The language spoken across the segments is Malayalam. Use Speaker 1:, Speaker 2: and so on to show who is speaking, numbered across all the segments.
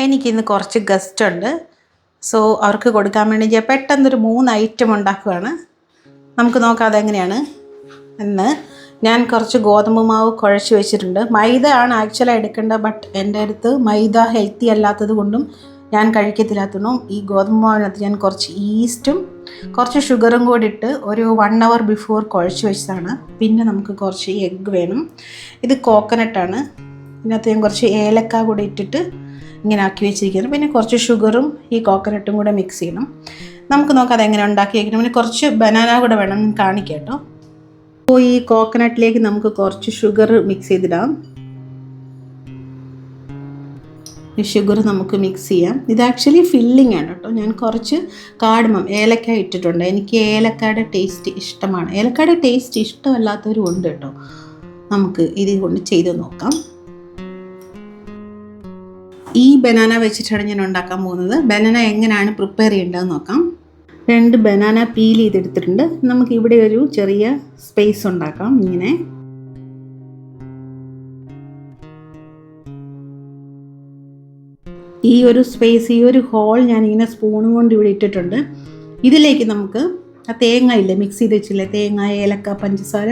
Speaker 1: എനിക്കിന്ന് കുറച്ച് ഗസ്റ്റ് ഉണ്ട്. സോ അവർക്ക് കൊടുക്കാൻ വേണ്ടി ഞാൻ പെട്ടെന്നൊരു 3 ഐറ്റം ഉണ്ടാക്കുകയാണ്. നമുക്ക് നോക്കാം അതെങ്ങനെയാണ് എന്ന്. ഞാൻ കുറച്ച് ഗോതമ്പ് മാവ് കുഴച്ച് വെച്ചിട്ടുണ്ട്. മൈദ ആണ് ആക്ച്വലായി എടുക്കേണ്ടത്, ബട്ട് എൻ്റെ അടുത്ത് മൈദ ഹെൽത്തി അല്ലാത്തത് കൊണ്ടും ഞാൻ കഴിക്കത്തില്ലാത്തതുകൊണ്ടും ഈ ഗോതമ്പ് മാവിനകത്ത് ഞാൻ കുറച്ച് ഈസ്റ്റും കുറച്ച് ഷുഗറും കൂടി ഇട്ട് ഒരു 1 hour ബിഫോർ കുഴച്ച് വെച്ചതാണ്. പിന്നെ നമുക്ക് കുറച്ച് എഗ്ഗ് വേണം. ഇത് കോക്കനട്ടാണ്. ഇതിനകത്ത് ഞാൻ കുറച്ച് ഏലക്ക കൂടി ഇട്ടിട്ട് ഇങ്ങനെ ആക്കി വെച്ചിരിക്കുന്നത്. പിന്നെ കുറച്ച് ഷുഗറും ഈ കോക്കനട്ടും കൂടെ മിക്സ് ചെയ്യണം. നമുക്ക് നോക്കാം അതെങ്ങനെ ഉണ്ടാക്കി വയ്ക്കണം. പിന്നെ കുറച്ച് ബനാന കൂടെ വേണം, കാണിക്കാം കേട്ടോ. അപ്പോൾ ഈ കോക്കനട്ടിലേക്ക് നമുക്ക് കുറച്ച് ഷുഗർ മിക്സ് ചെയ്തിടാം. ഈ ഷുഗർ നമുക്ക് മിക്സ് ചെയ്യാം. ഇത് ആക്ച്വലി ഫില്ലിംഗ് ആണ് കേട്ടോ. ഞാൻ കുറച്ച് കാർഡമം ഏലക്ക ഇട്ടിട്ടുണ്ട്. എനിക്ക് ഏലക്കയുടെ ടേസ്റ്റ് ഇഷ്ടമാണ്. ഏലക്കയുടെ ടേസ്റ്റ് ഇഷ്ടമല്ലാത്തവരും ഉണ്ട് കേട്ടോ. നമുക്ക് ഇത് കൊണ്ട് ചെയ്ത് നോക്കാം. ഈ ബനാന വെച്ചിട്ടാണ് ഞാൻ ഉണ്ടാക്കാൻ പോകുന്നത്. ബനാന എങ്ങനെയാണ് പ്രിപ്പയർ ചെയ്യേണ്ടതെന്ന് നോക്കാം. 2 ബനാന പീൽ ചെയ്തെടുത്തിട്ടുണ്ട്. നമുക്ക് ഇവിടെ ഒരു ചെറിയ സ്പേസ് ഉണ്ടാക്കാം. ഇങ്ങനെ ഈ ഒരു സ്പേസ്, ഈ ഒരു ഹോൾ ഞാനിങ്ങനെ സ്പൂണും കൊണ്ട് ഇവിടെ ഇട്ടിട്ടുണ്ട്. ഇതിലേക്ക് നമുക്ക് ആ തേങ്ങ ഇല്ലേ, മിക്സ് ചെയ്ത് വെച്ചില്ലേ, തേങ്ങ, ഏലക്ക, പഞ്ചസാര,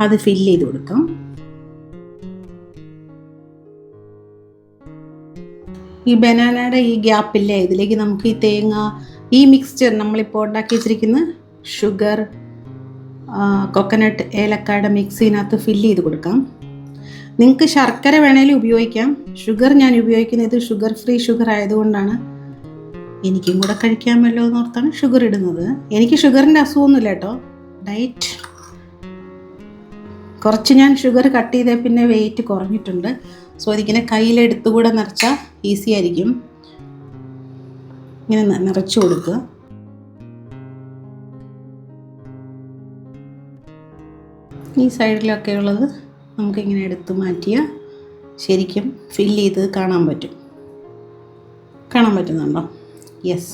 Speaker 1: അത് ഫില്ല് ചെയ്ത് കൊടുക്കാം. ഈ ബനാനയുടെ ഈ ഗ്യാപ്പില്ലേ, ഇതിലേക്ക് നമുക്ക് ഈ തേങ്ങ, ഈ മിക്സ്ചർ നമ്മളിപ്പോൾ ഉണ്ടാക്കി വെച്ചിരിക്കുന്ന ഷുഗർ, കോക്കനട്ട്, ഏലക്കയുടെ മിക്സിനകത്ത് ഫില്ല് ചെയ്ത് കൊടുക്കാം. നിങ്ങൾക്ക് ശർക്കര വേണേലും ഉപയോഗിക്കാം. ഷുഗർ ഞാൻ ഉപയോഗിക്കുന്നത് ഷുഗർ ഫ്രീ ഷുഗർ ആയതുകൊണ്ടാണ്. എനിക്കും കൂടെ കഴിക്കാമല്ലോ എന്നോർത്താണ് ഷുഗർ ഇടുന്നത്. എനിക്ക് ഷുഗറിൻ്റെ അസുഖമൊന്നുമില്ല കേട്ടോ. ഡയറ്റ് കുറച്ച് ഞാൻ ഷുഗർ കട്ട് ചെയ്തേ പിന്നെ വെയിറ്റ് കുറഞ്ഞിട്ടുണ്ട്. സോ അതിങ്ങനെ കയ്യിലെടുത്തുകൂടെ നിറച്ചാൽ ഈസി ആയിരിക്കും. ഇങ്ങനെ നിറച്ചു കൊടുക്കുക. ഈ സൈഡിലൊക്കെ ഉള്ളത് നമുക്കിങ്ങനെ എടുത്ത് മാറ്റിയാൽ ശരിക്കും ഫില്ല് ചെയ്ത് കാണാൻ പറ്റുന്നുണ്ടോ? യെസ്.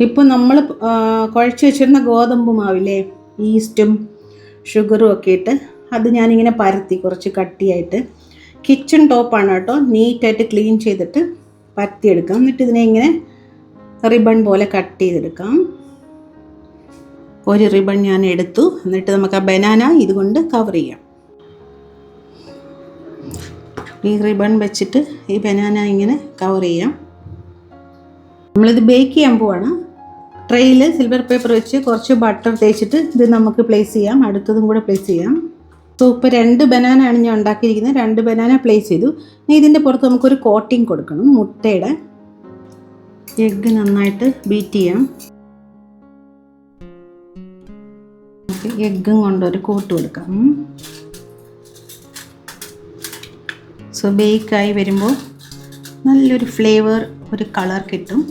Speaker 1: ഇപ്പോൾ നമ്മൾ കുഴച്ച് വെച്ചിരുന്ന ഗോതമ്പ് മാവില്ലേ, ഈസ്റ്റും ഷുഗറും ഒക്കെ ഇട്ട് അത് ഞാനിങ്ങനെ പരത്തി കുറച്ച് കട്ടിയായിട്ട്, കിച്ചൺ ടോപ്പാണ് കേട്ടോ, നീറ്റായിട്ട് ക്ലീൻ ചെയ്തിട്ട് പരത്തിയെടുക്കാം. എന്നിട്ട് ഇതിനെ ഇങ്ങനെ റിബൺ പോലെ കട്ട് ചെയ്തെടുക്കാം. ഒരു റിബൺ ഞാൻ എടുത്തു. എന്നിട്ട് നമുക്ക് ആ ബനാന ഇതുകൊണ്ട് കവർ ചെയ്യാം. ഈ റിബൺ വെച്ചിട്ട് ഈ ബനാന ഇങ്ങനെ കവർ ചെയ്യാം. നമ്മളിത് ബേക്ക് ചെയ്യാൻ പോവാണ്. ട്രെയിൽ സിൽവർ പേപ്പർ വെച്ച് കുറച്ച് ബട്ടർ തേച്ചിട്ട് ഇത് നമുക്ക് പ്ലേസ് ചെയ്യാം. അടുത്തതും കൂടെ പ്ലേസ് ചെയ്യാം. സോ ഇപ്പോൾ 2 ബനാന ആണ് ഞാൻ ഉണ്ടാക്കിയിരിക്കുന്നത്. 2 ബനാന പ്ലേസ് ചെയ്തു. ഇനി ഇതിൻ്റെ പുറത്ത് നമുക്കൊരു കോട്ടിങ് കൊടുക്കണം. മുട്ടയുടെ എഗ്ഗ് നന്നായിട്ട് ബീറ്റ് ചെയ്യാം. എഗ്ഗും കൊണ്ടൊരു കോട്ട് കൊടുക്കാം. സോ ബേക്കായി വരുമ്പോൾ നല്ലൊരു ഫ്ലേവർ, ഒരു കളർ കിട്ടും.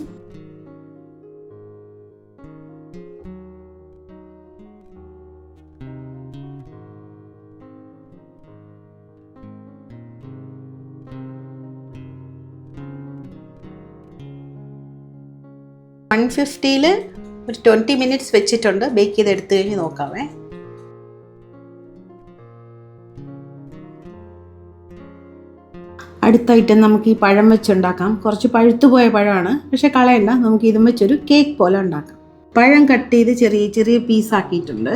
Speaker 1: ൽ 150 ഒരു 20 minutes വെച്ചിട്ടുണ്ട്. ബേക്ക് ചെയ്ത് എടുത്തു കഴിഞ്ഞ് നോക്കാവേ. അടുത്ത ഐറ്റം നമുക്ക് ഈ പഴം വെച്ചുണ്ടാക്കാം. കുറച്ച് പഴുത്തു പോയ പഴമാണ്, പക്ഷെ കളയണ്ട. നമുക്ക് ഇതും വെച്ചൊരു കേക്ക് പോലെ ഉണ്ടാക്കാം. പഴം കട്ട് ചെയ്ത് ചെറിയ ചെറിയ പീസാക്കിയിട്ടുണ്ട്.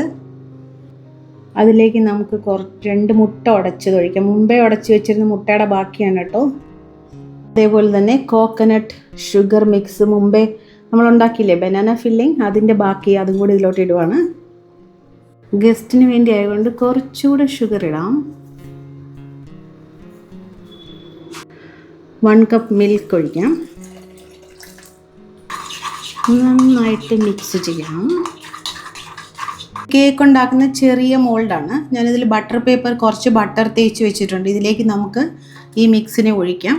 Speaker 1: അതിലേക്ക് നമുക്ക് 2 മുട്ട ഉടച്ചത് ഒഴിക്കാം. മുമ്പേ ഉടച്ച് വെച്ചിരുന്ന മുട്ടയുടെ ബാക്കിയാണ് കേട്ടോ. അതേപോലെ തന്നെ കോക്കനട്ട് ഷുഗർ മിക്സ് മുമ്പേ നമ്മൾ ഉണ്ടാക്കിയില്ലേ ബനാന ഫില്ലിങ്, അതിൻ്റെ ബാക്കി അതും കൂടി ഇതിലോട്ട് ഇടുവാണ്. ഗസ്റ്റിന് വേണ്ടി ആയതുകൊണ്ട് കുറച്ചുകൂടെ ഷുഗർ ഇടാം. 1 കപ്പ് മിൽക്ക് ഒഴിക്കാം. നന്നായിട്ട് മിക്സ് ചെയ്യാം. കേക്ക് ഉണ്ടാക്കുന്ന ചെറിയ മോൾഡാണ്. ഞാനിതിൽ ബട്ടർ പേപ്പർ, കുറച്ച് ബട്ടർ തേച്ച് വെച്ചിട്ടുണ്ട്. ഇതിലേക്ക് നമുക്ക് ഈ മിക്സിനെ ഒഴിക്കാം.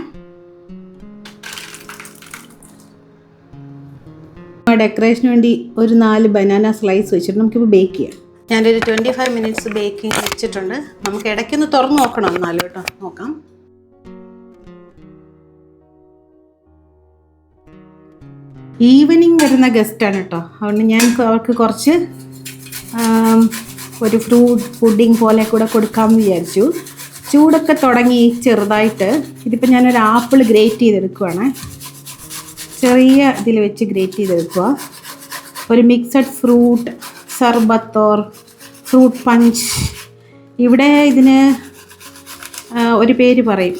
Speaker 1: ഡെക്കറേഷന് വേണ്ടി ഒരു 4 ബനാന സ്ലൈസ് വെച്ചിട്ട് നമുക്കിപ്പോൾ ബേക്ക് ചെയ്യാം. ഞാനൊരു 25 minutes ബേക്കിംഗ് വെച്ചിട്ടുണ്ട്. നമുക്ക് ഇടയ്ക്കൊന്ന് തുറന്ന് നോക്കണം എന്നാലും കേട്ടോ. നോക്കാം. ഈവനിങ് വരുന്ന ഗസ്റ്റാണ് കേട്ടോ. അതുകൊണ്ട് ഞാൻ അവർക്ക് കുറച്ച് ഒരു ഫ്രൂട്ട് പുഡിംഗ് പോലെ കൂടെ കൊടുക്കാമെന്ന് വിചാരിച്ചു. ചൂടൊക്കെ തുടങ്ങി ചെറുതായിട്ട്. ഇതിപ്പോൾ ഞാനൊരു ആപ്പിൾ ഗ്രേറ്റ് ചെയ്തെടുക്കുവാണ്. ചെറിയ ഇതിൽ വെച്ച് ഗ്രേറ്റ് ചെയ്തെടുക്കുക. ഒരു മിക്സഡ് ഫ്രൂട്ട് സർബത്തോർ ഫ്രൂട്ട് പഞ്ച്. ഇവിടെ ഇതിന് ഒരു പേര് പറയും,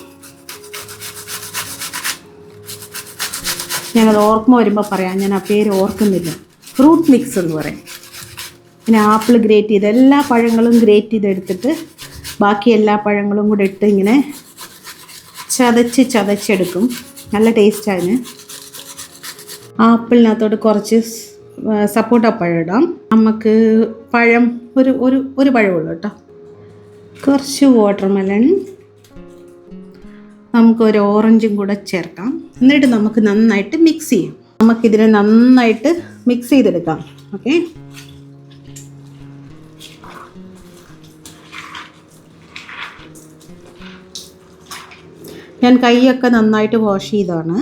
Speaker 1: ഞാനത് ഓർമ്മ വരുമ്പോൾ പറയാം. ഞാൻ ആ പേര് ഓർക്കുന്നില്ല. ഫ്രൂട്ട് മിക്സ് എന്ന് പറയും. പിന്നെ ആപ്പിൾ ഗ്രേറ്റ് ചെയ്ത് എല്ലാ പഴങ്ങളും ഗ്രേറ്റ് ചെയ്തെടുത്തിട്ട് ബാക്കി എല്ലാ പഴങ്ങളും കൂടെ ഇട്ട് ഇങ്ങനെ ചതച്ചെടുക്കും. നല്ല ടേസ്റ്റാണ്. ആപ്പിളിനകത്തോട്ട് കുറച്ച് സപ്പോട്ട പഴം ഇടാം. നമുക്ക് പഴം ഒരു പഴമുള്ളൂ കേട്ടോ. കുറച്ച് വാട്ടർമെലൺ, നമുക്കൊരു ഓറഞ്ചും കൂടെ ചേർക്കാം. എന്നിട്ട് നമുക്ക് നന്നായിട്ട് മിക്സ് ചെയ്യാം. നമുക്കിതിനെ നന്നായിട്ട് മിക്സ് ചെയ്തെടുക്കാം. ഓക്കെ, ഞാൻ കൈയൊക്കെ നന്നായിട്ട് വാഷ് ചെയ്താണ്.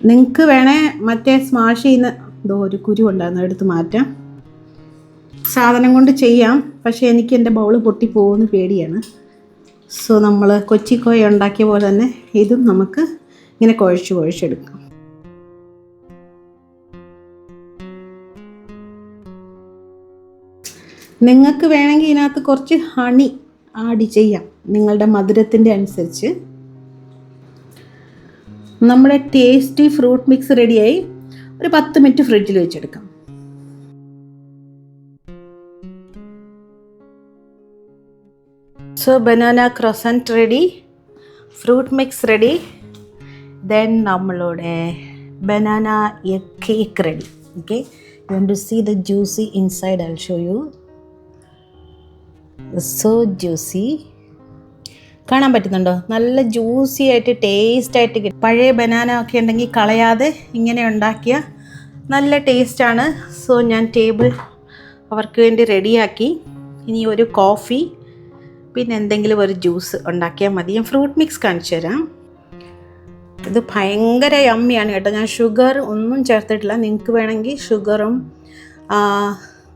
Speaker 1: നിങ്ങൾക്ക് വേണേ മറ്റേ സ്മാഷ് ചെയ്യുന്ന എന്തോ ഒരു കുരു ഉണ്ടായിരുന്നു, എടുത്ത് മാറ്റാം. സാധനം കൊണ്ട് ചെയ്യാം, പക്ഷേ എനിക്ക് എൻ്റെ ബൗൾ പൊട്ടിപ്പോകുമെന്ന് പേടിയാണ്. സോ നമ്മൾ കൊച്ചിക്കോയ ഉണ്ടാക്കിയ പോലെ തന്നെ ഇതും നമുക്ക് ഇങ്ങനെ കുഴച്ചെടുക്കാം. നിങ്ങൾക്ക് വേണമെങ്കിൽ ഇതിനകത്ത് കുറച്ച് ഹണി ആഡ് ചെയ്യാം, നിങ്ങളുടെ മധുരത്തിൻ്റെ അനുസരിച്ച്. നമ്മുടെ ടേസ്റ്റി ഫ്രൂട്ട് മിക്സ് റെഡിയായി. ഒരു 10 മിനിറ്റ് ഫ്രിഡ്ജിൽ വെച്ചെടുക്കാം. So banana croissant ready, fruit mix ready, then നമ്മളുടെ banana egg cake ready. Okay, you want to see the juicy inside. I will show you. So juicy, കാണാൻ പറ്റുന്നുണ്ടോ? നല്ല ജ്യൂസി ആയിട്ട് ടേസ്റ്റായിട്ട് കിട്ടും. പഴയ ബനാന ഒക്കെ ഉണ്ടെങ്കിൽ കളയാതെ ഇങ്ങനെ ഉണ്ടാക്കിയ നല്ല ടേസ്റ്റാണ്. സോ ഞാൻ ടേബിൾ അവർക്ക് വേണ്ടി റെഡിയാക്കി. ഇനി ഒരു കോഫി പിന്നെ എന്തെങ്കിലും ഒരു ജ്യൂസ് ഉണ്ടാക്കിയാൽ മതി. ഞാൻ ഫ്രൂട്ട് മിക്സ് കാണിച്ചു തരാം. ഇത് ഭയങ്കര യമ്മിയാണ് കേട്ടോ. ഞാൻ ഷുഗർ ഒന്നും ചേർത്തിട്ടില്ല. നിങ്ങൾക്ക് വേണമെങ്കിൽ ഷുഗറും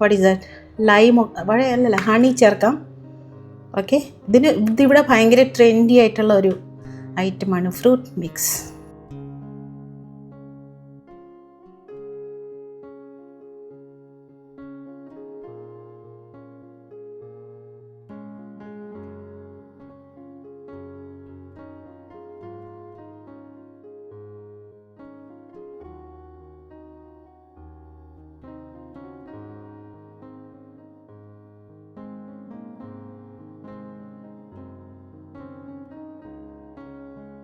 Speaker 1: വാട്ട് ഈസ് ദാറ്റ് ലൈം അല്ലല്ല ഹണി ചേർക്കാം. ഓക്കെ, ഇതിവിടെ ഭയങ്കര ട്രെൻഡി ആയിട്ടുള്ള ഒരു ഐറ്റമാണ് ഫ്രൂട്ട് മിക്സ്.